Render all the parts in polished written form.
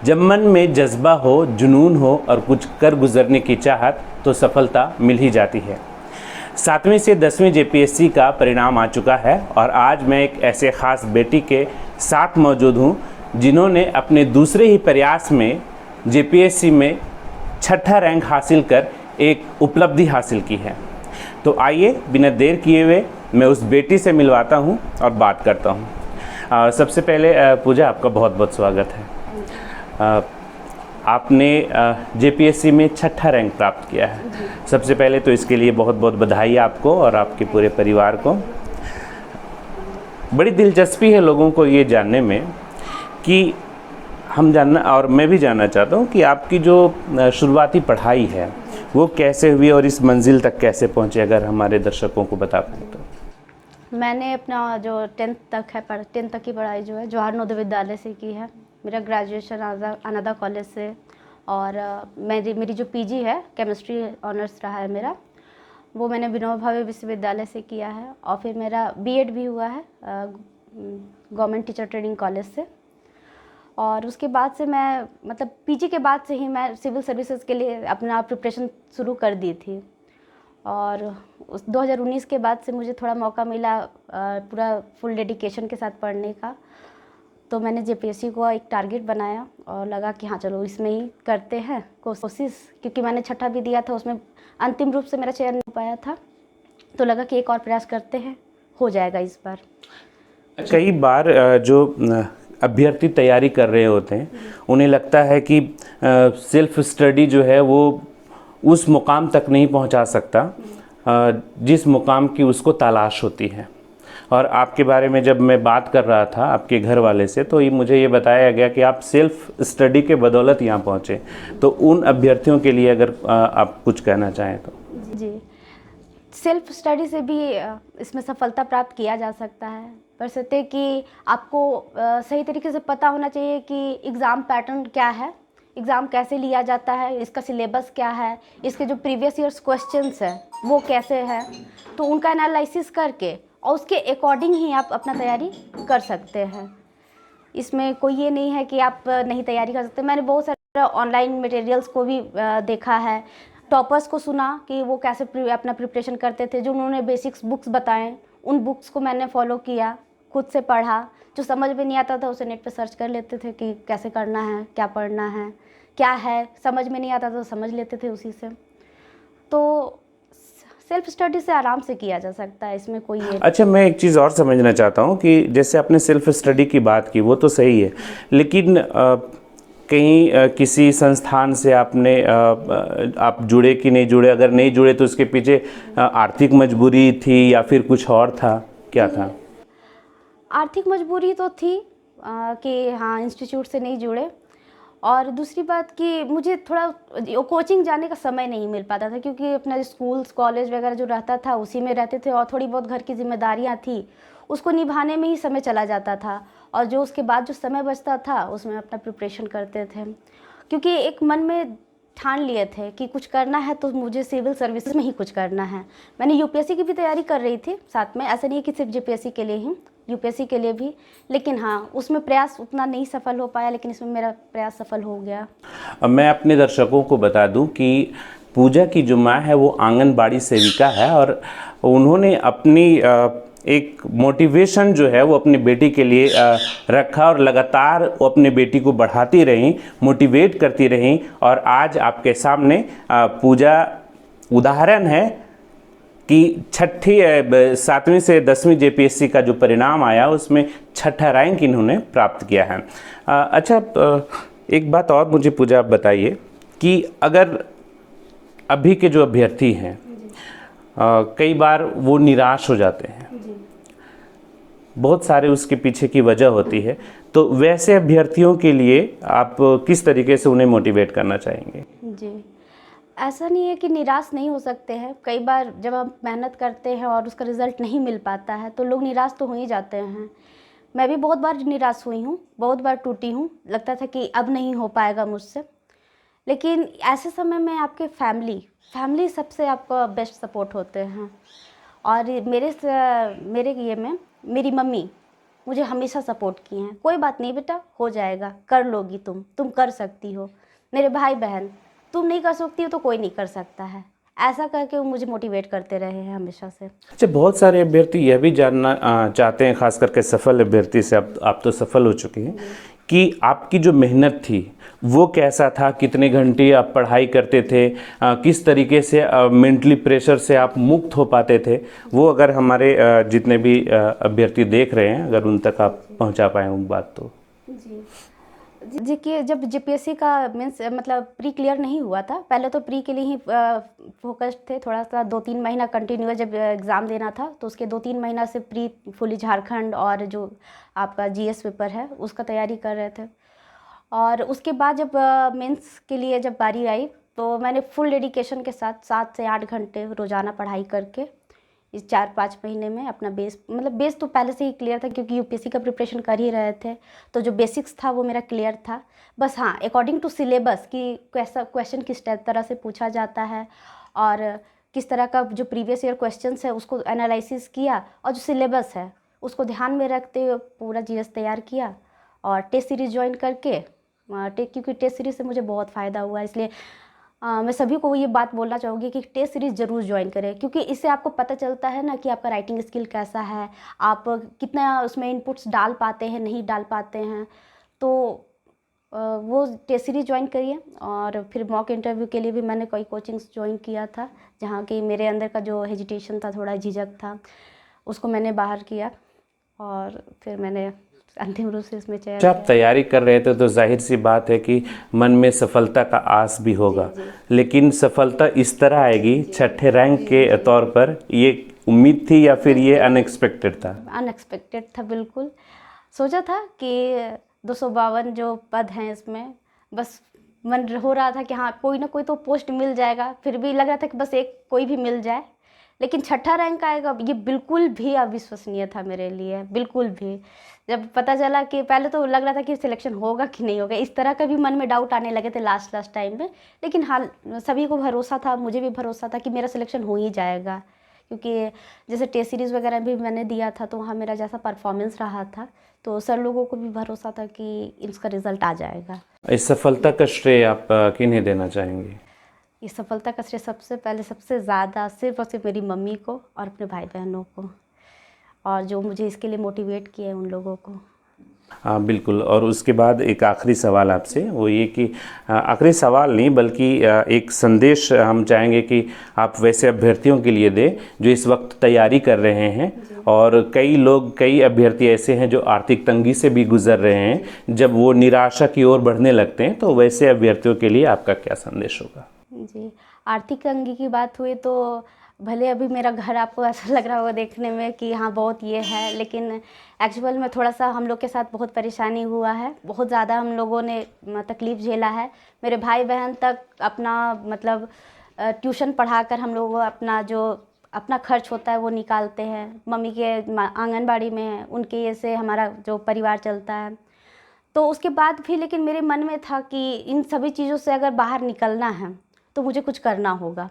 जब मन में जज्बा हो, जुनून हो और कुछ कर गुजरने की चाहत तो सफलता मिल ही जाती है। 7वीं से 10वीं जेपीएससी का परिणाम आ चुका है और आज मैं एक ऐसे ख़ास बेटी के साथ मौजूद हूँ जिन्होंने अपने दूसरे ही प्रयास में जेपीएससी में 6ठा रैंक हासिल कर एक उपलब्धि हासिल की है। तो आइए बिना देर किए हुए मैं उस बेटी से मिलवाता हूँ और बात करता हूँ। सबसे पहले पूजा, आपका बहुत बहुत स्वागत है। आपने जेपीएससी में 6ठा रैंक प्राप्त किया है। सबसे पहले तो इसके लिए बहुत बहुत बधाई आपको और आपके पूरे परिवार को। बड़ी दिलचस्पी है लोगों को ये जानने में कि हम जानना और मैं भी जानना चाहता हूँ कि आपकी जो शुरुआती पढ़ाई है वो कैसे हुई और इस मंजिल तक कैसे पहुँचे, अगर हमारे दर्शकों को बता पाएँ तो। मैंने अपना जो 10th तक है 10th तक की पढ़ाई जो है जवाहर नवोदय विद्यालय से की है। मेरा ग्रेजुएशन अनादा कॉलेज से और मेरी जो पीजी है केमिस्ट्री ऑनर्स रहा है मेरा, वो मैंने विनोबा भावे विश्वविद्यालय से किया है। और फिर मेरा बीएड भी हुआ है गवर्नमेंट टीचर ट्रेनिंग कॉलेज से। और उसके बाद से मैं मतलब पीजी के बाद से ही मैं सिविल सर्विसेज के लिए अपना प्रिपरेशन शुरू कर दी थी। और उस 2019 के बाद से मुझे थोड़ा मौका मिला पूरा फुल डेडिकेशन के साथ पढ़ने का। तो मैंने जेपीएससी को एक टारगेट बनाया और लगा कि हाँ चलो इसमें ही करते हैं कोशिश, क्योंकि मैंने 6ठा भी दिया था, उसमें अंतिम रूप से मेरा चयन नहीं हो पाया था। तो लगा कि एक और प्रयास करते हैं, हो जाएगा इस बार। कई बार जो अभ्यर्थी तैयारी कर रहे होते हैं उन्हें लगता है कि सेल्फ स्टडी जो है वो उस मुकाम तक नहीं पहुंचा सकता जिस मुकाम की उसको तलाश होती है। और आपके बारे में जब मैं बात कर रहा था आपके घर वाले से तो मुझे ये बताया गया कि आप सेल्फ स्टडी के बदौलत यहाँ पहुँचे। तो उन अभ्यर्थियों के लिए अगर आप कुछ कहना चाहें तो। जी, सेल्फ स्टडी से भी इसमें सफलता प्राप्त किया जा सकता है, बशर्ते कि आपको सही तरीके से पता होना चाहिए कि एग्ज़ाम पैटर्न क्या है, एग्ज़ाम कैसे लिया जाता है, इसका सिलेबस क्या है, इसके जो प्रीवियस ईयर्स क्वेश्चंस है वो कैसे है। तो उनका एनालिसिस करके और उसके अकॉर्डिंग ही आप अपना तैयारी कर सकते हैं। इसमें कोई ये नहीं है कि आप नहीं तैयारी कर सकते। मैंने बहुत सारे ऑनलाइन मटेरियल्स को भी देखा है, टॉपर्स को सुना कि वो कैसे अपना प्रिपरेशन करते थे, जो उन्होंने बेसिक्स बुक्स बताएं उन बुक्स को मैंने फॉलो किया, खुद से पढ़ा। जो समझ में नहीं आता था उसे नेट पे सर्च कर लेते थे कि कैसे करना है, क्या पढ़ना है, क्या है। समझ में नहीं आता तो समझ लेते थे उसी से। तो सेल्फ स्टडी से आराम से किया जा सकता है, इसमें कोई ये। अच्छा, मैं एक चीज़ और समझना चाहता हूँ कि जैसे आपने सेल्फ स्टडी की बात की वो तो सही है, लेकिन कहीं किसी संस्थान से आपने आप जुड़े कि नहीं जुड़े? अगर नहीं जुड़े तो उसके पीछे आर्थिक मजबूरी थी या फिर कुछ और था, क्या था? आर्थिक मजबूरी तो थी कि हाँ इंस्टीट्यूट से नहीं जुड़े। और दूसरी बात कि मुझे थोड़ा कोचिंग जाने का समय नहीं मिल पाता था, क्योंकि अपना स्कूल्स कॉलेज वगैरह जो रहता था उसी में रहते थे और थोड़ी बहुत घर की जिम्मेदारियां थी, उसको निभाने में ही समय चला जाता था। और जो उसके बाद जो समय बचता था उसमें अपना प्रिपरेशन करते थे, क्योंकि एक मन में ठान लिए थे कि कुछ करना है तो मुझे सिविल सर्विसेज में ही कुछ करना है। मैंने यूपीएससी की भी तैयारी कर रही थी साथ में, ऐसा नहीं है कि सिर्फ जेपीएससी के लिए ही, यूपीएससी के लिए भी। लेकिन हाँ उसमें प्रयास उतना नहीं सफल हो पाया, लेकिन इसमें मेरा प्रयास सफल हो गया। अब मैं अपने दर्शकों को बता दूं कि पूजा की जो माँ है वो आंगनबाड़ी सेविका है और उन्होंने अपनी एक मोटिवेशन जो है वो अपनी बेटी के लिए रखा और लगातार वो अपनी बेटी को बढ़ाती रहीं, मोटिवेट करती रहीं। और आज आपके सामने पूजा उदाहरण है कि 7वीं से 10वीं जेपीएससी का जो परिणाम आया उसमें 6ठा रैंक इन्होंने प्राप्त किया है। अच्छा, एक बात और मुझे पूजा आप बताइए कि अगर अभी के जो अभ्यर्थी हैं कई बार वो निराश हो जाते हैं, बहुत सारे उसके पीछे की वजह होती है, तो वैसे अभ्यर्थियों के लिए आप किस तरीके से उन्हें मोटिवेट करना चाहेंगे? जी, ऐसा नहीं है कि निराश नहीं हो सकते हैं। कई बार जब हम मेहनत करते हैं और उसका रिज़ल्ट नहीं मिल पाता है तो लोग निराश तो हो ही जाते हैं। मैं भी बहुत बार निराश हुई हूँ, बहुत बार टूटी हूँ, लगता था कि अब नहीं हो पाएगा मुझसे। लेकिन ऐसे समय में आपके फैमिली सबसे आपका बेस्ट सपोर्ट होते हैं। और मेरे ये में मेरी मम्मी मुझे हमेशा सपोर्ट किए हैं। कोई बात नहीं बेटा, हो जाएगा, कर लोगी, तुम कर सकती हो। मेरे भाई बहन, तुम नहीं कर सकती हो तो कोई नहीं कर सकता है, ऐसा करके वो मुझे मोटिवेट करते रहे हैं हमेशा से। अच्छा, बहुत सारे अभ्यर्थी यह भी जानना चाहते हैं, खास करके सफल अभ्यर्थी से, आप तो सफल हो चुके हैं, कि आपकी जो मेहनत थी वो कैसा था, कितने घंटे आप पढ़ाई करते थे, किस तरीके से मेंटली प्रेशर से आप मुक्त हो पाते थे, वो अगर हमारे जितने भी अभ्यर्थी देख रहे हैं, अगर उन तक आप पहुंचा पाएँ वो बात तो। जी कि जब जीपीएससी का मीन्स मतलब प्री क्लियर नहीं हुआ था, पहले तो प्री के लिए ही फोकस्ड थे, थोड़ा सा 2-3 महीना कंटिन्यूअस जब एग्ज़ाम देना था तो उसके 2-3 महीना से प्री फुली झारखंड और जो आपका जीएस पेपर है उसका तैयारी कर रहे थे। और उसके बाद जब मेंस के लिए जब बारी आई तो मैंने फुल डेडिकेशन के साथ 7 से 8 घंटे रोज़ाना पढ़ाई करके इस 4-5 महीने में अपना बेस तो पहले से ही क्लियर था, क्योंकि यूपीएससी का प्रिपरेशन कर ही रहे थे, तो जो बेसिक्स था वो मेरा क्लियर था। बस हाँ, अकॉर्डिंग टू सिलेबस कि कैसा क्वेश्चन किस तरह से पूछा जाता है और किस तरह का जो प्रीवियस ईयर क्वेश्चंस है उसको एनालिसिस किया, और जो सिलेबस है उसको ध्यान में रखते हुए पूरा जीएस तैयार किया और टेस्ट सीरीज़ ज्वाइन करके, क्योंकि टेस्ट सीरीज़ से मुझे बहुत फ़ायदा हुआ, इसलिए मैं सभी को ये बात बोलना चाहूँगी कि टेस्ट सीरीज़ ज़रूर ज्वाइन करें, क्योंकि इससे आपको पता चलता है ना कि आपका राइटिंग स्किल कैसा है, आप कितना उसमें इनपुट्स डाल पाते हैं, नहीं डाल पाते हैं। तो वो टेस्ट सीरीज़ ज्वाइन करिए। और फिर मॉक इंटरव्यू के लिए भी मैंने कई कोचिंग्स ज्वाइन किया था, जहाँ की मेरे अंदर का जो हेजिटेशन था, थोड़ा झिझक था, उसको मैंने बाहर किया और फिर मैंने अंतिम रूप से इसमें चयन। जब आप तैयारी कर रहे थे तो जाहिर सी बात है कि मन में सफलता का आस भी होगा, लेकिन सफलता इस तरह आएगी छठे रैंक के तौर पर, ये उम्मीद थी या फिर ये अनएक्सपेक्टेड था? अनएक्सपेक्टेड था, बिल्कुल। सोचा था कि 252 जो पद हैं इसमें, बस मन हो रहा था कि हाँ कोई ना कोई तो पोस्ट मिल जाएगा, फिर भी लग रहा था कि बस एक कोई भी मिल जाए, लेकिन छठा रैंक आएगा ये बिल्कुल भी अविश्वसनीय था मेरे लिए, बिल्कुल भी। जब पता चला कि पहले तो लग रहा था कि सिलेक्शन होगा कि नहीं होगा, इस तरह का भी मन में डाउट आने लगे थे लास्ट टाइम में, लेकिन हाल सभी को भरोसा था, मुझे भी भरोसा था कि मेरा सिलेक्शन हो ही जाएगा, क्योंकि जैसे टेस्ट सीरीज़ वगैरह भी मैंने दिया था तो वहाँ मेरा जैसा परफॉर्मेंस रहा था, तो सर लोगों को भी भरोसा था कि इसका रिज़ल्ट आ जाएगा। इस सफलता का श्रेय आप किन्हें देना चाहेंगे? इस सफलता का श्रेय सबसे पहले सबसे ज़्यादा सिर्फ और सिर्फ मेरी मम्मी को और अपने भाई बहनों को, और जो मुझे इसके लिए मोटिवेट किए उन लोगों को। हाँ बिल्कुल। और उसके बाद एक आखिरी सवाल आपसे, वो ये कि आखिरी सवाल नहीं बल्कि एक संदेश हम चाहेंगे कि आप वैसे अभ्यर्थियों के लिए दें जो इस वक्त तैयारी कर रहे हैं, और कई अभ्यर्थी ऐसे हैं जो आर्थिक तंगी से भी गुजर रहे हैं, जब वो निराशा की ओर बढ़ने लगते हैं, तो वैसे अभ्यर्थियों के लिए आपका क्या संदेश होगा? जी, आर्थिक तंगी की बात हुई तो भले अभी मेरा घर आपको ऐसा लग रहा होगा देखने में कि हाँ बहुत ये है, लेकिन एक्चुअल में थोड़ा सा हम लोग के साथ बहुत परेशानी हुआ है, बहुत ज़्यादा हम लोगों ने तकलीफ़ झेला है। मेरे भाई बहन तक अपना मतलब ट्यूशन पढ़ाकर हम लोग अपना खर्च होता है वो निकालते हैं। मम्मी के आंगनबाड़ी में है, उनके ये से हमारा जो परिवार चलता है। तो उसके बाद भी लेकिन मेरे मन में था कि इन सभी चीज़ों से अगर बाहर निकलना है तो मुझे कुछ करना होगा,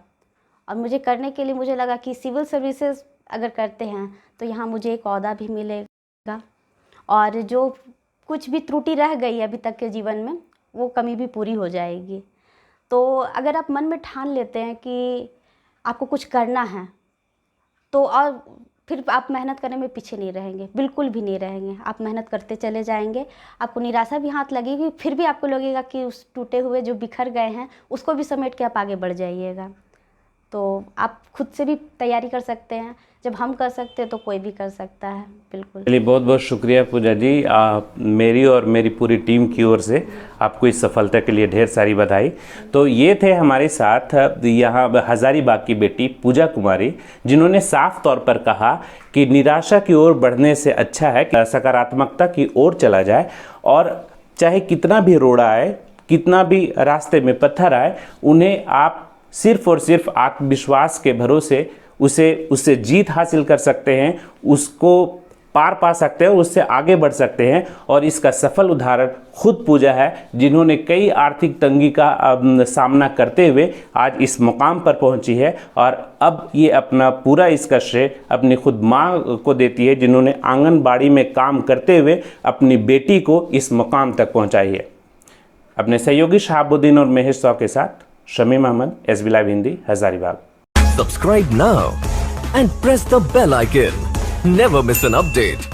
और मुझे करने के लिए मुझे लगा कि सिविल सर्विसेज अगर करते हैं तो यहाँ मुझे एक ओहदा भी मिलेगा, और जो कुछ भी त्रुटि रह गई है अभी तक के जीवन में वो कमी भी पूरी हो जाएगी। तो अगर आप मन में ठान लेते हैं कि आपको कुछ करना है तो और फिर आप मेहनत करने में पीछे नहीं रहेंगे, बिल्कुल भी नहीं रहेंगे। आप मेहनत करते चले जाएंगे, आपको निराशा भी हाथ लगेगी, फिर भी आपको लगेगा कि उस टूटे हुए जो बिखर गए हैं उसको भी समेट के आप आगे बढ़ जाइएगा। तो आप खुद से भी तैयारी कर सकते हैं, जब हम कर सकते हैं तो कोई भी कर सकता है। बिल्कुल। चलिए, बहुत बहुत शुक्रिया पूजा जी। मेरी और मेरी पूरी टीम की ओर से आपको इस सफलता के लिए ढेर सारी बधाई। तो ये थे हमारे साथ यहाँ हज़ारीबाग की बेटी पूजा कुमारी, जिन्होंने साफ तौर पर कहा कि निराशा की ओर बढ़ने से अच्छा है कि सकारात्मकता की ओर चला जाए, और चाहे कितना भी रोड़ा आए, कितना भी रास्ते में पत्थर आए, उन्हें आप सिर्फ और सिर्फ आत्मविश्वास के भरोसे उससे जीत हासिल कर सकते हैं, उसको पार पा सकते हैं, उससे आगे बढ़ सकते हैं। और इसका सफल उदाहरण खुद पूजा है, जिन्होंने कई आर्थिक तंगी का सामना करते हुए आज इस मुकाम पर पहुंची है। और अब ये अपना पूरा इसका श्रेय अपनी खुद माँ को देती है, जिन्होंने आंगनबाड़ी में काम करते हुए अपनी बेटी को इस मुकाम तक पहुंचाई है। अपने सहयोगी शहाबुद्दीन और महेश सौ के साथ Shamim Ahmad, SB live Hindi, Hazaribagh. Subscribe now and press the bell icon. Never miss an update.